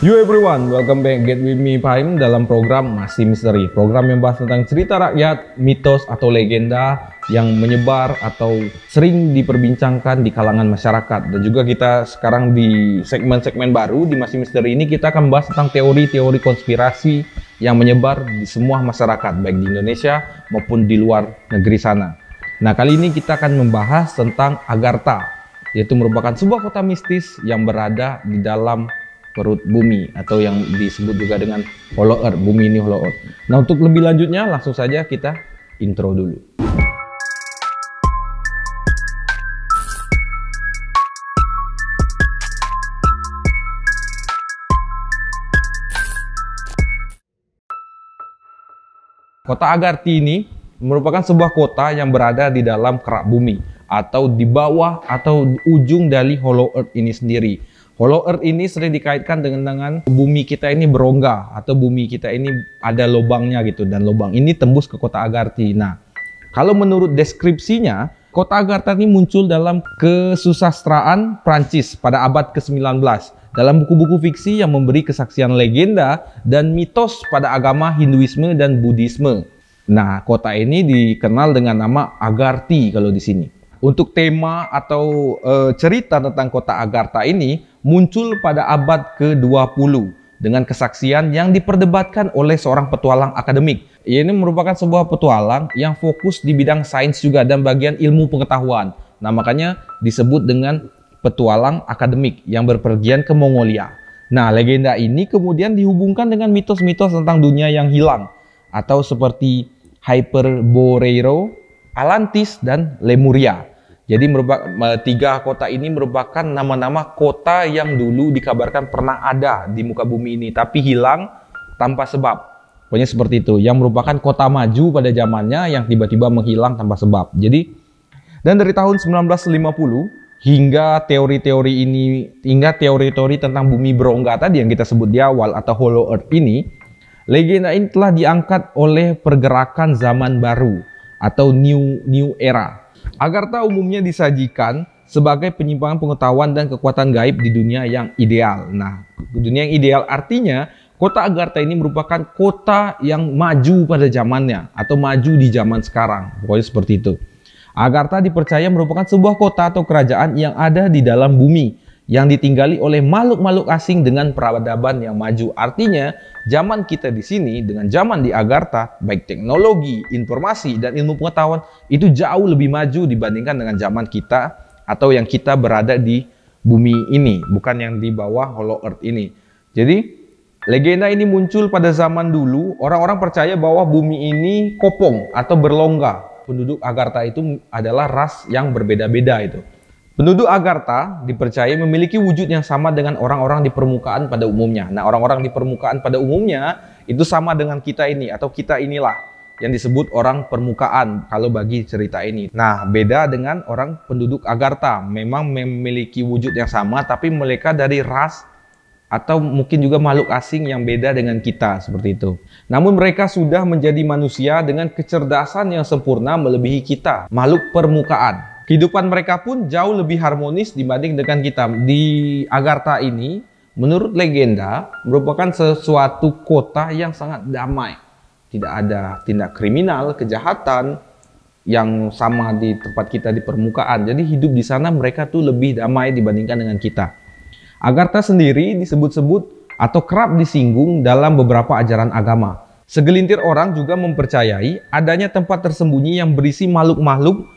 Yo everyone, welcome back Get With Me Prime dalam program Masih Misteri. Program yang bahas tentang cerita rakyat, mitos atau legenda yang menyebar atau sering diperbincangkan di kalangan masyarakat. Dan juga kita sekarang di segmen-segmen baru di Masih Misteri ini kita akan bahas tentang teori-teori konspirasi yang menyebar di semua masyarakat, baik di Indonesia maupun di luar negeri sana. Nah, kali ini kita akan membahas tentang Agartha, yaitu merupakan sebuah kota mistis yang berada di dalam perut bumi atau yang disebut juga dengan Hollow Earth, bumi ini Hollow Earth. Nah, untuk lebih lanjutnya langsung saja kita intro dulu. Kota Agartha ini merupakan sebuah kota yang berada di dalam kerak bumi atau di bawah atau ujung dari Hollow Earth ini sendiri. Hollow Earth ini sering dikaitkan dengan bumi kita ini berongga atau bumi kita ini ada lubangnya gitu, dan lubang ini tembus ke kota Agartha. Nah, kalau menurut deskripsinya, kota Agartha ini muncul dalam kesusastraan Prancis pada abad ke-19 dalam buku-buku fiksi yang memberi kesaksian legenda dan mitos pada agama Hinduisme dan Buddhisme. Nah, kota ini dikenal dengan nama Agartha kalau di sini. Untuk tema atau cerita tentang kota Agartha ini muncul pada abad ke-20 dengan kesaksian yang diperdebatkan oleh seorang petualang akademik. Ini merupakan sebuah petualang yang fokus di bidang sains juga dan bagian ilmu pengetahuan. Nah, makanya disebut dengan petualang akademik yang berpergian ke Mongolia. Nah, legenda ini kemudian dihubungkan dengan mitos-mitos tentang dunia yang hilang atau seperti Hyperborean, Atlantis, dan Lemuria. Jadi tiga kota ini merupakan nama-nama kota yang dulu dikabarkan pernah ada di muka bumi ini, tapi hilang tanpa sebab. Pokoknya seperti itu, yang merupakan kota maju pada zamannya yang tiba-tiba menghilang tanpa sebab. Jadi, dan dari tahun 1950 hingga teori-teori tentang bumi berongga tadi yang kita sebut di awal atau Hollow Earth ini, legenda ini telah diangkat oleh pergerakan zaman baru atau new era. Agartha umumnya disajikan sebagai penyimpangan pengetahuan dan kekuatan gaib di dunia yang ideal. Nah, dunia yang ideal artinya kota Agartha ini merupakan kota yang maju pada zamannya atau maju di zaman sekarang. Pokoknya seperti itu. Agartha dipercaya merupakan sebuah kota atau kerajaan yang ada di dalam bumi yang ditinggali oleh makhluk-makhluk asing dengan peradaban yang maju. Artinya, zaman kita di sini dengan zaman di Agartha, baik teknologi, informasi, dan ilmu pengetahuan itu jauh lebih maju dibandingkan dengan zaman kita atau yang kita berada di bumi ini, bukan yang di bawah Hollow Earth ini. Jadi, legenda ini muncul pada zaman dulu. Orang-orang percaya bahwa bumi ini kopong atau berlongga. Penduduk Agartha itu adalah ras yang berbeda-beda itu. Penduduk Agartha dipercaya memiliki wujud yang sama dengan orang-orang di permukaan pada umumnya. Nah, orang-orang di permukaan pada umumnya itu sama dengan kita ini atau kita inilah yang disebut orang permukaan kalau bagi cerita ini. Nah, beda dengan orang penduduk Agartha, memang memiliki wujud yang sama tapi mereka dari ras atau mungkin juga makhluk asing yang beda dengan kita seperti itu. Namun mereka sudah menjadi manusia dengan kecerdasan yang sempurna melebihi kita, makhluk permukaan. Kehidupan mereka pun jauh lebih harmonis dibanding dengan kita. Di Agartha ini, menurut legenda, merupakan sesuatu kota yang sangat damai. Tidak ada tindak kriminal, kejahatan yang sama di tempat kita di permukaan. Jadi hidup di sana mereka tuh lebih damai dibandingkan dengan kita. Agartha sendiri disebut-sebut atau kerap disinggung dalam beberapa ajaran agama. Segelintir orang juga mempercayai adanya tempat tersembunyi yang berisi makhluk-makhluk.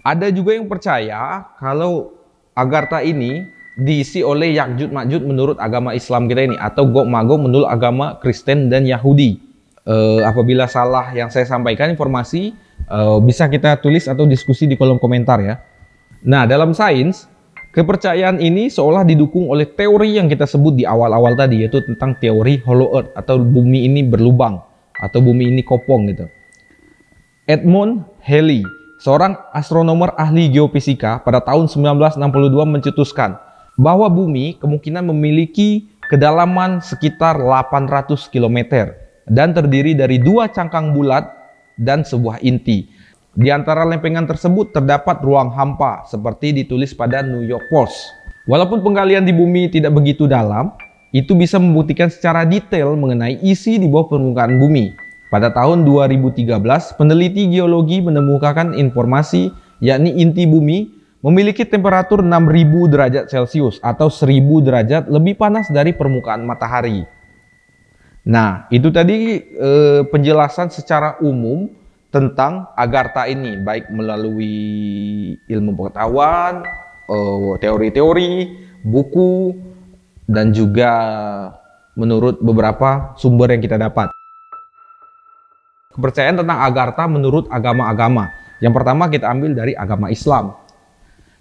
Ada juga yang percaya kalau Agartha ini diisi oleh Yakjud Makjud menurut agama Islam kita ini, atau Gog Magog menurut agama Kristen dan Yahudi. Apabila salah yang saya sampaikan informasi, bisa kita tulis atau diskusi di kolom komentar ya. Nah, dalam sains, kepercayaan ini seolah didukung oleh teori yang kita sebut di awal-awal tadi, yaitu tentang teori Hollow Earth atau bumi ini berlubang atau bumi ini kopong gitu. Edmund Halley, seorang astronomer ahli geofisika pada tahun 1962 mencetuskan bahwa bumi kemungkinan memiliki kedalaman sekitar 800 km dan terdiri dari dua cangkang bulat dan sebuah inti. Di antara lempengan tersebut terdapat ruang hampa seperti ditulis pada New York Post. Walaupun penggalian di bumi tidak begitu dalam, itu bisa membuktikan secara detail mengenai isi di bawah permukaan bumi. Pada tahun 2013, peneliti geologi menemukan informasi yakni inti bumi memiliki temperatur 6000 derajat Celcius atau 1000 derajat lebih panas dari permukaan matahari. Nah, itu tadi penjelasan secara umum tentang Agartha ini, baik melalui ilmu pengetahuan, teori-teori, buku, dan juga menurut beberapa sumber yang kita dapat. Kepercayaan tentang Agartha menurut agama-agama. Yang pertama kita ambil dari agama Islam.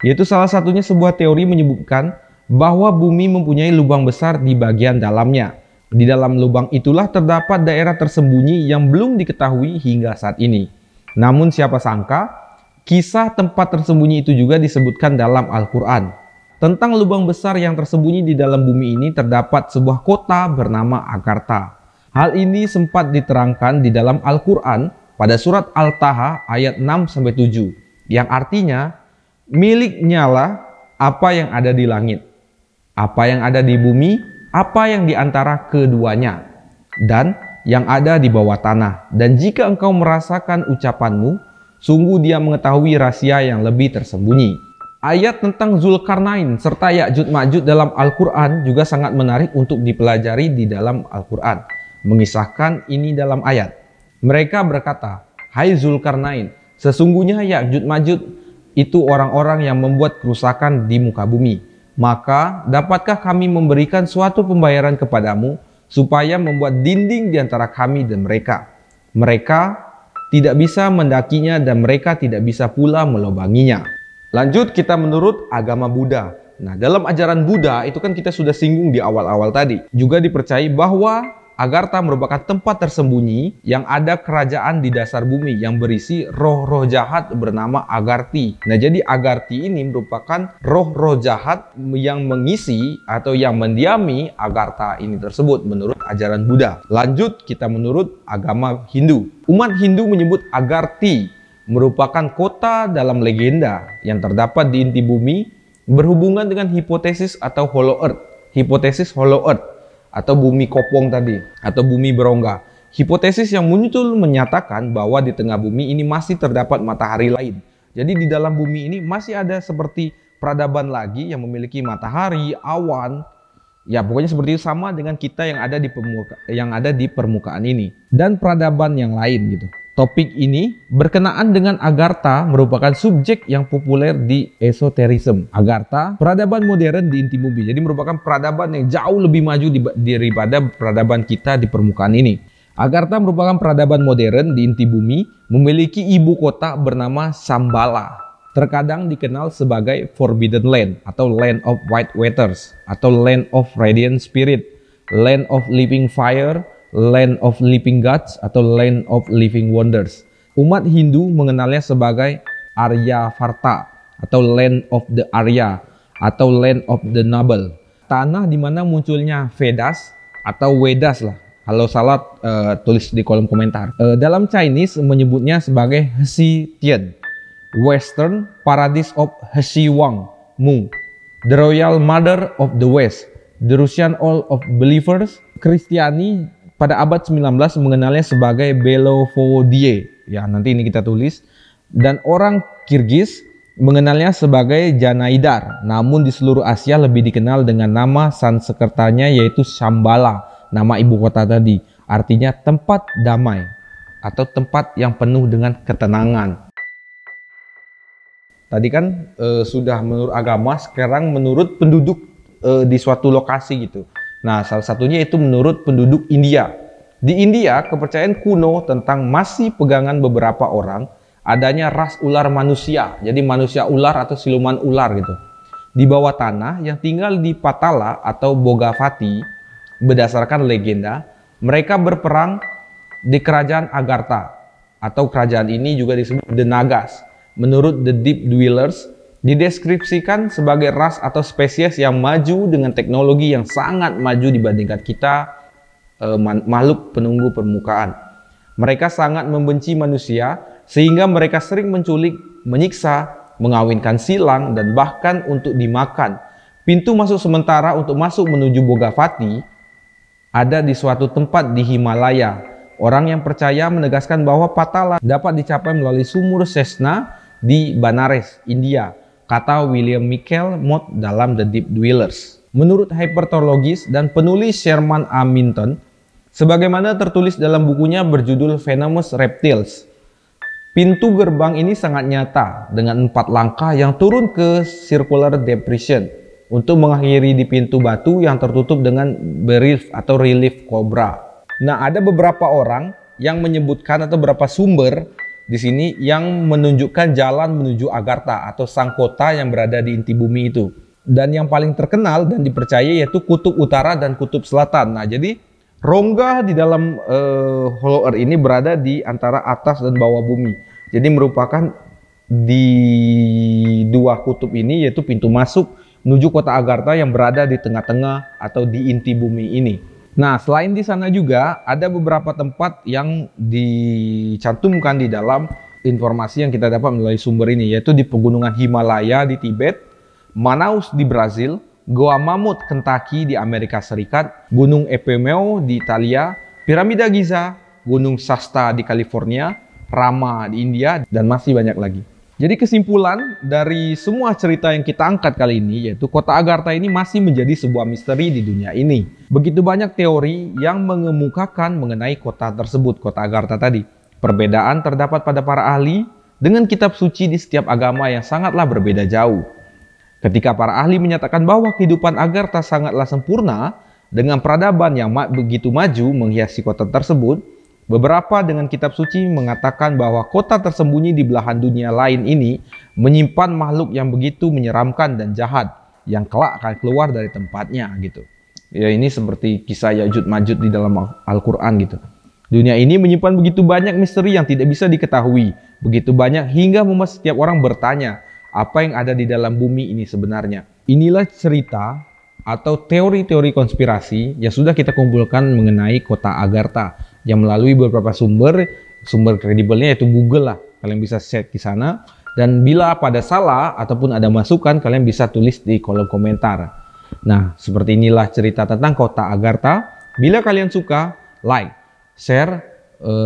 Yaitu salah satunya sebuah teori menyebutkan bahwa bumi mempunyai lubang besar di bagian dalamnya. Di dalam lubang itulah terdapat daerah tersembunyi yang belum diketahui hingga saat ini. Namun siapa sangka, kisah tempat tersembunyi itu juga disebutkan dalam Al-Quran. Tentang lubang besar yang tersembunyi di dalam bumi ini terdapat sebuah kota bernama Agartha. Hal ini sempat diterangkan di dalam Al-Quran pada surat Al-Taha ayat 6-7 yang artinya miliknya lah apa yang ada di langit, apa yang ada di bumi, apa yang di antara keduanya, dan yang ada di bawah tanah. Dan jika engkau merasakan ucapanmu, sungguh dia mengetahui rahasia yang lebih tersembunyi. Ayat tentang Zulkarnain serta Ya'juj Ma'juj dalam Al-Quran juga sangat menarik untuk dipelajari di dalam Al-Quran. Mengisahkan ini dalam ayat. Mereka berkata, "Hai Zulkarnain, sesungguhnya Ya'juj Ma'juj itu orang-orang yang membuat kerusakan di muka bumi. Maka dapatkah kami memberikan suatu pembayaran kepadamu supaya membuat dinding di antara kami dan mereka? Mereka tidak bisa mendakinya dan mereka tidak bisa pula melubanginya." Lanjut kita menurut agama Buddha. Nah, dalam ajaran Buddha itu kan kita sudah singgung di awal-awal tadi. Juga dipercayai bahwa Agartha merupakan tempat tersembunyi yang ada kerajaan di dasar bumi yang berisi roh-roh jahat bernama Agarthi. Nah, jadi Agarthi ini merupakan roh-roh jahat yang mengisi atau yang mendiami Agartha ini tersebut menurut ajaran Buddha. Lanjut kita menurut agama Hindu. Umat Hindu menyebut Agarthi merupakan kota dalam legenda yang terdapat di inti bumi berhubungan dengan hipotesis atau Hollow Earth. Hipotesis Hollow Earth atau bumi kopong tadi, atau bumi berongga. Hipotesis yang muncul menyatakan bahwa di tengah bumi ini masih terdapat matahari lain. Jadi di dalam bumi ini masih ada seperti peradaban lagi yang memiliki matahari, awan. Ya pokoknya seperti itu, sama dengan kita yang ada di permukaan ini. Dan peradaban yang lain gitu. Topik ini berkenaan dengan Agartha merupakan subjek yang populer di esoterisme. Agartha, peradaban modern di inti bumi. Jadi merupakan peradaban yang jauh lebih maju daripada peradaban kita di permukaan ini. Agartha merupakan peradaban modern di inti bumi, memiliki ibu kota bernama Shambhala. Terkadang dikenal sebagai Forbidden Land atau Land of White Waters atau Land of Radiant Spirit, Land of Living Fire, Land of Living Gods atau Land of Living Wonders. Umat Hindu mengenalnya sebagai Aryavarta atau Land of the Arya atau Land of the Noble. Tanah di mana munculnya Vedas atau Vedas lah. Kalau salah tulis di kolom komentar. Dalam Chinese menyebutnya sebagai Hsi Tian, Western Paradise of Hsi Wang Mu, the Royal Mother of the West, the Russian All of Believers. Kristiani pada abad 19 mengenalnya sebagai Belovodie. Ya, nanti ini kita tulis. Dan orang Kirgiz mengenalnya sebagai Janaidar. Namun di seluruh Asia lebih dikenal dengan nama Sanskertanya yaitu Shambhala, nama ibu kota tadi. Artinya tempat damai atau tempat yang penuh dengan ketenangan. Tadi kan sudah menurut agama, sekarang menurut penduduk di suatu lokasi gitu. Nah, salah satunya itu menurut penduduk India. Di India, kepercayaan kuno tentang masih pegangan beberapa orang adanya ras ular manusia. Jadi manusia ular atau siluman ular gitu. Di bawah tanah yang tinggal di Patala atau Bogavati. Berdasarkan legenda, mereka berperang di kerajaan Agartha. Atau kerajaan ini juga disebut The Nagas. Menurut The Deep Dwellers, dideskripsikan sebagai ras atau spesies yang maju dengan teknologi yang sangat maju dibandingkan kita, makhluk penunggu permukaan. Mereka sangat membenci manusia sehingga mereka sering menculik, menyiksa, mengawinkan silang dan bahkan untuk dimakan. Pintu masuk sementara untuk masuk menuju Bogavati ada di suatu tempat di Himalaya. Orang yang percaya menegaskan bahwa Patala dapat dicapai melalui sumur Sesna di Banares, India, kata William Michael Mott dalam The Deep Dwellers. Menurut herpetologis dan penulis Sherman A. Minton, sebagaimana tertulis dalam bukunya berjudul Venomous Reptiles, pintu gerbang ini sangat nyata dengan 4 langkah yang turun ke circular depression untuk mengakhiri di pintu batu yang tertutup dengan relief atau relief cobra. Nah, ada beberapa orang yang menyebutkan atau beberapa sumber di sini yang menunjukkan jalan menuju Agartha atau sang kota yang berada di inti bumi itu. Dan yang paling terkenal dan dipercaya yaitu kutub utara dan kutub selatan. Nah, jadi rongga di dalam Hollow Earth ini berada di antara atas dan bawah bumi. Jadi merupakan di dua kutub ini yaitu pintu masuk menuju kota Agartha yang berada di tengah-tengah atau di inti bumi ini. Nah, selain di sana juga ada beberapa tempat yang dicantumkan di dalam informasi yang kita dapat melalui sumber ini, yaitu di pegunungan Himalaya di Tibet, Manaus di Brazil, Goa Mammoth Kentucky di Amerika Serikat, Gunung Epomeo di Italia, Piramida Giza, Gunung Shasta di California, Rama di India, dan masih banyak lagi. Jadi kesimpulan dari semua cerita yang kita angkat kali ini yaitu kota Agartha ini masih menjadi sebuah misteri di dunia ini. Begitu banyak teori yang mengemukakan mengenai kota tersebut, kota Agartha tadi. Perbedaan terdapat pada para ahli dengan kitab suci di setiap agama yang sangatlah berbeda jauh. Ketika para ahli menyatakan bahwa kehidupan Agartha sangatlah sempurna dengan peradaban yang begitu maju menghiasi kota tersebut, beberapa dengan kitab suci mengatakan bahwa kota tersembunyi di belahan dunia lain ini menyimpan makhluk yang begitu menyeramkan dan jahat yang kelak akan keluar dari tempatnya gitu. Ya, ini seperti kisah Ya'juj Ma'juj di dalam Al-Quran gitu. Dunia ini menyimpan begitu banyak misteri yang tidak bisa diketahui, begitu banyak hingga membuat setiap orang bertanya apa yang ada di dalam bumi ini sebenarnya. Inilah cerita atau teori-teori konspirasi yang sudah kita kumpulkan mengenai kota Agartha yang melalui beberapa sumber kredibelnya yaitu Google lah. Kalian bisa cek di sana, dan bila pada salah ataupun ada masukan kalian bisa tulis di kolom komentar. Nah, seperti inilah cerita tentang kota Agartha. Bila kalian suka, like, share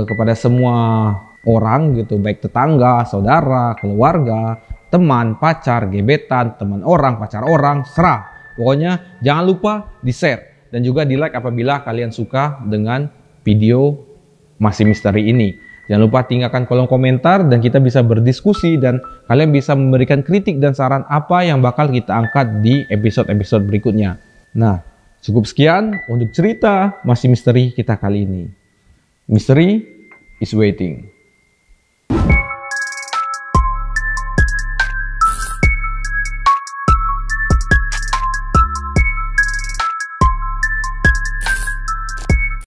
kepada semua orang gitu, baik tetangga, saudara, keluarga, teman, pacar, gebetan, teman orang, pacar orang, serah. Pokoknya jangan lupa di-share dan juga di-like apabila kalian suka dengan video masih misteri ini. Jangan lupa tinggalkan kolom komentar dan kita bisa berdiskusi dan kalian bisa memberikan kritik dan saran apa yang bakal kita angkat di episode-episode berikutnya. Nah, cukup sekian untuk cerita masih misteri kita kali ini. Mystery is waiting.